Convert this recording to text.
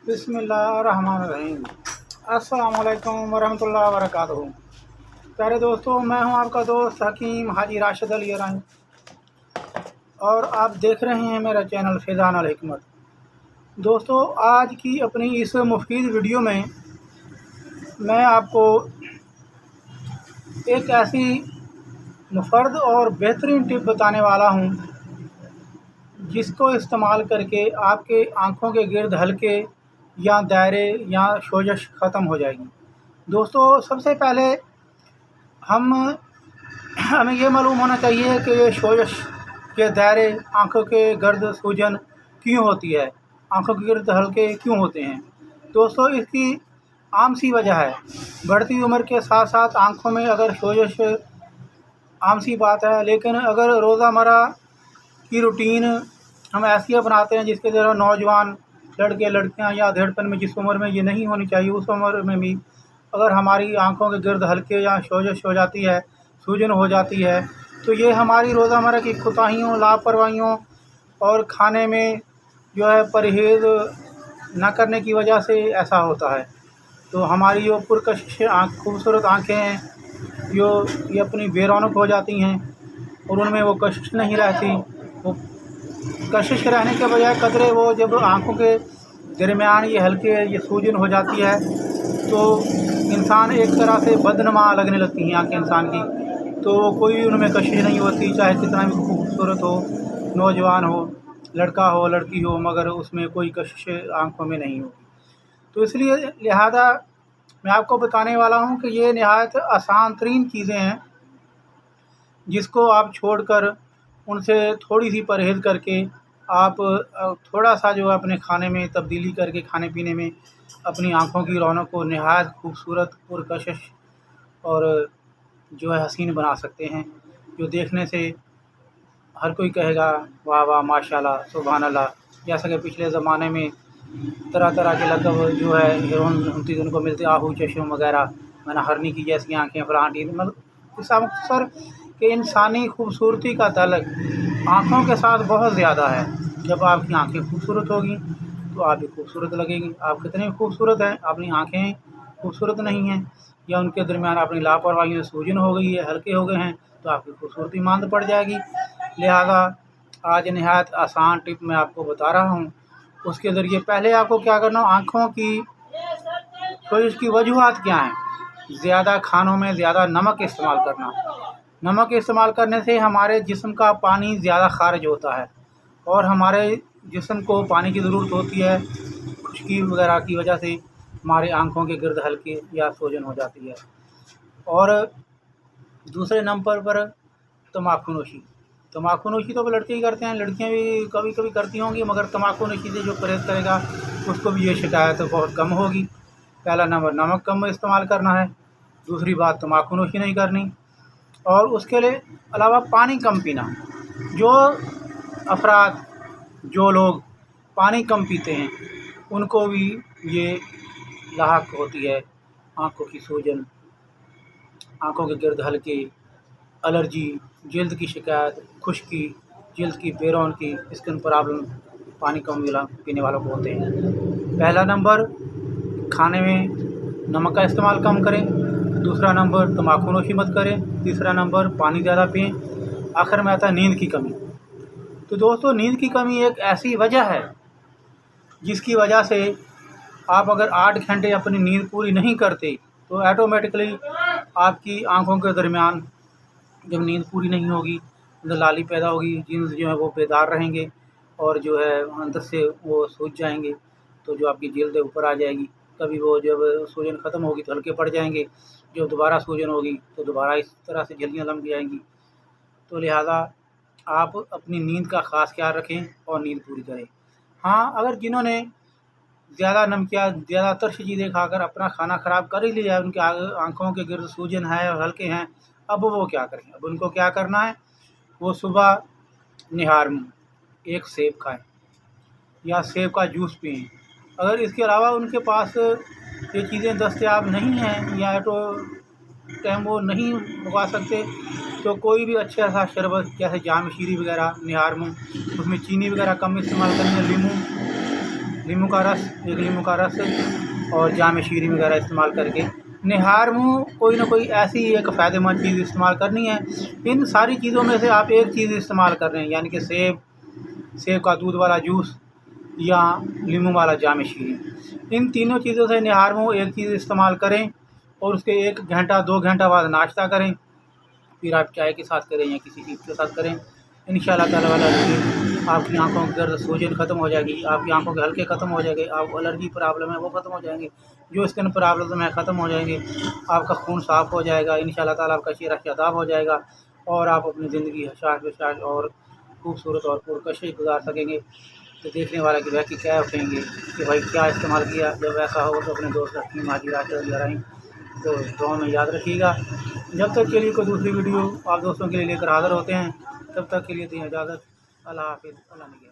बिस्मिल्लाहिर्रहमानिर्रहीम। अस्सलाम वालेकुम वरहमतुल्लाहि वबरकातुहू। प्यारे दोस्तों, मैं हूं आपका दोस्त हकीम हाजी राशिद अली रानी और आप देख रहे हैं मेरा चैनल फैज़ान अल हिकमत। दोस्तों, आज की अपनी इस मुफीद वीडियो में मैं आपको एक ऐसी मुफर्द और बेहतरीन टिप बताने वाला हूं जिसको इस्तेमाल करके आपके आँखों के गिर्द हल्के या दायरे या सोजश ख़त्म हो जाएगी। दोस्तों, सबसे पहले हम हमें ये मालूम होना चाहिए कि ये सोजश के दायरे, आँखों के गर्द सूजन क्यों होती है, आँखों के गिर्द हल्के क्यों होते हैं। दोस्तों, इसकी आम सी वजह है, बढ़ती उम्र के साथ साथ आँखों में अगर सोजश आम सी बात है, लेकिन अगर रोज़मर्रा की रूटीन हम ऐसी बनाते हैं जिसके ज़रा नौजवान लड़के लड़कियां या अधेड़पन में जिस उम्र में ये नहीं होनी चाहिए उस उम्र में भी अगर हमारी आंखों के गिर्द हल्के या सोजश हो जाती है, सूजन हो जाती है, तो ये हमारी रोज़मर्रा की कोताहियों, लापरवाहियों और खाने में जो है परहेज़ न करने की वजह से ऐसा होता है। तो हमारी जो पुरकशिश खूबसूरत आँखें हैं ये अपनी बेरौनक हो जाती हैं और उनमें वो कशिश नहीं रहती। वो कशिश रहने के बजाय कतरे वो जब आँखों के दरमियान ये हल्के ये सूजन हो जाती है तो इंसान एक तरह से बदनमा लगने लगती हैं आँखें इंसान की। तो कोई उनमें कशिश नहीं होती, चाहे कितना भी खूबसूरत हो, नौजवान हो, लड़का हो लड़की हो, मगर उसमें कोई कशिश आँखों में नहीं होगी। तो इसलिए लिहाजा मैं आपको बताने वाला हूँ कि ये नहायत आसान तरीन चीज़ें हैं जिसको आप छोड़कर उनसे थोड़ी सी परहेज़ करके आप थोड़ा सा जो है अपने खाने में तब्दीली करके खाने पीने में अपनी आँखों की रौनक को नहायत खूबसूरत, पुरकशिश और जो है हसीन बना सकते हैं, जो देखने से हर कोई कहेगा वाह वाह माशाल्लाह सुभान अल्लाह। जैसा कि पिछले ज़माने में तरह तरह के लक़ब जो है हीरोइन होती उनको मिलते, आहू चश्म वगैरह, मैंने हरनी की जैसी आँखें, फलां टीन, मतलब इसका मुख्तसर कि इंसानी खूबसूरती का ताल्लुक़ आँखों के साथ बहुत ज़्यादा है। जब आपकी आँखें खूबसूरत होगी तो आप भी खूबसूरत लगेंगी। आप कितने खूबसूरत हैं, अपनी आँखें खूबसूरत नहीं हैं या उनके दरमियान अपनी लापरवाही में सूजन हो गई है, हल्के हो गए हैं, तो आपकी खूबसूरती मांद पड़ जाएगी। लिहाजा आज नहायत आसान टिप मैं आपको बता रहा हूँ। उसके ज़रिए पहले आपको क्या करना, आँखों की सोजश की वजूहात क्या हैं। ज़्यादा खानों में ज़्यादा नमक इस्तेमाल करना। नमक इस्तेमाल करने से हमारे जिस्म का पानी ज़्यादा ख़ारिज होता है और हमारे जिस्म को पानी की ज़रूरत होती है। खुश्की वगैरह की वजह से हमारे आँखों के गिर्द हल्के या सूजन हो जाती है। और दूसरे नंबर पर तम्बाकू नोशी। तम्बाकू नोशी तो लड़के ही करते हैं, लड़कियां भी कभी कभी करती होंगी, मगर तम्बाकू नोशी से जो परहेज़ करेगा उसको भी ये शिकायत बहुत कम होगी। पहला नंबर नमक कम इस्तेमाल करना है, दूसरी बात तम्बाकू नोशी नहीं करनी, और उसके लिए अलावा पानी कम पीना। जो अफराद जो लोग पानी कम पीते हैं उनको भी ये लाहक होती है, आँखों की सूजन, आँखों के गिर्द हल्के, एलर्जी, जल्द की शिकायत, खुश्की, जल्द की बेरौनकी, स्किन प्रॉब्लम पानी कम मिला पीने वालों को होते हैं। पहला नंबर खाने में नमक का इस्तेमाल कम करें, दूसरा नंबर तम्बाकू नोशी मत करें, तीसरा नंबर पानी ज़्यादा पिएँ, आखिर में आता है नींद की कमी। तो दोस्तों, नींद की कमी एक ऐसी वजह है जिसकी वजह से आप अगर 8 घंटे अपनी नींद पूरी नहीं करते तो ऑटोमेटिकली आपकी आँखों के दरमियान जब नींद पूरी नहीं होगी तो लाली पैदा होगी, जीन्स जो है वो बेदार रहेंगे और जो है अंदर से वो सूज जाएंगे, तो जो आपकी जल्द है ऊपर आ जाएगी। कभी वो जब सूजन ख़त्म होगी तो हल्के पड़ जाएंगे, जब दोबारा सूजन होगी तो दोबारा इस तरह से झल्लियाँ लग जाएंगी। तो लिहाजा आप अपनी नींद का ख़ास ख्याल रखें और नींद पूरी करें। हाँ, अगर जिन्होंने ज़्यादा नमकिया, ज़्यादा तरश चीज़ें खाकर अपना खाना ख़राब कर ही लिया है, उनकी आँखों के गिर्द सूजन है और हल्के हैं, अब वो क्या करें। अब उनको क्या करना है, वो सुबह निहार मुँह एक सेब खाएं या सेब का जूस पिएँ। अगर इसके अलावा उनके पास ये चीज़ें दस्तयाब नहीं हैं या तो टाइम वो नहीं उगा सकते, तो कोई भी अच्छा सा शरबत जैसे जाम शीरी वगैरह निहार मुँह, उसमें चीनी वगैरह कम इस्तेमाल करनी है, लीमू नींबू का रस, 1 नींबू का रस और जाम शीरी वगैरह इस्तेमाल करके निहार मुँह कोई ना कोई ऐसी एक फ़ायदेमंद चीज़ इस्तेमाल करनी है। इन सारी चीज़ों में से आप एक चीज़ इस्तेमाल कर रहे हैं, यानी कि सेब का दूध वाला जूस या नींबू वाला जाम शीरी। इन तीनों चीज़ों से निहार मुँह एक चीज़ इस्तेमाल करें और उसके 1 घंटा 2 घंटा बाद नाश्ता करें। फिर आप चाय के साथ करें या किसी चीज़ के साथ करें, इंशाल्लाह ताला आपकी आँखों की दर्द सूजन ख़त्म हो जाएगी, आपकी आँखों के हल्के ख़त्म हो जाएंगे, आपको एलर्जी प्रॉब्लम है वो ख़त्म हो जाएंगे, जो स्किन प्रॉब्लम है ख़त्म हो जाएंगे, आपका खून साफ़ हो जाएगा, इंशाल्लाह ताला आपका चेहरा शादाब हो जाएगा और आप अपनी ज़िंदगी हशाश बशाश और खूबसूरत और पुरकशिश गुजार सकेंगे। तो देखने वाला कि भाई क्या उठेंगे कि भाई क्या इस्तेमाल किया। जब ऐसा हो तो अपने दोस्त अपनी माजी राशि तो दुआ में याद रखिएगा। जब तक के लिए कोई दूसरी वीडियो आप दोस्तों के लिए लेकर हाज़िर होते हैं, तब तक के लिए दें इजाज़त। अल्लाह हाफ़िज़। अल्लाह निगहबान।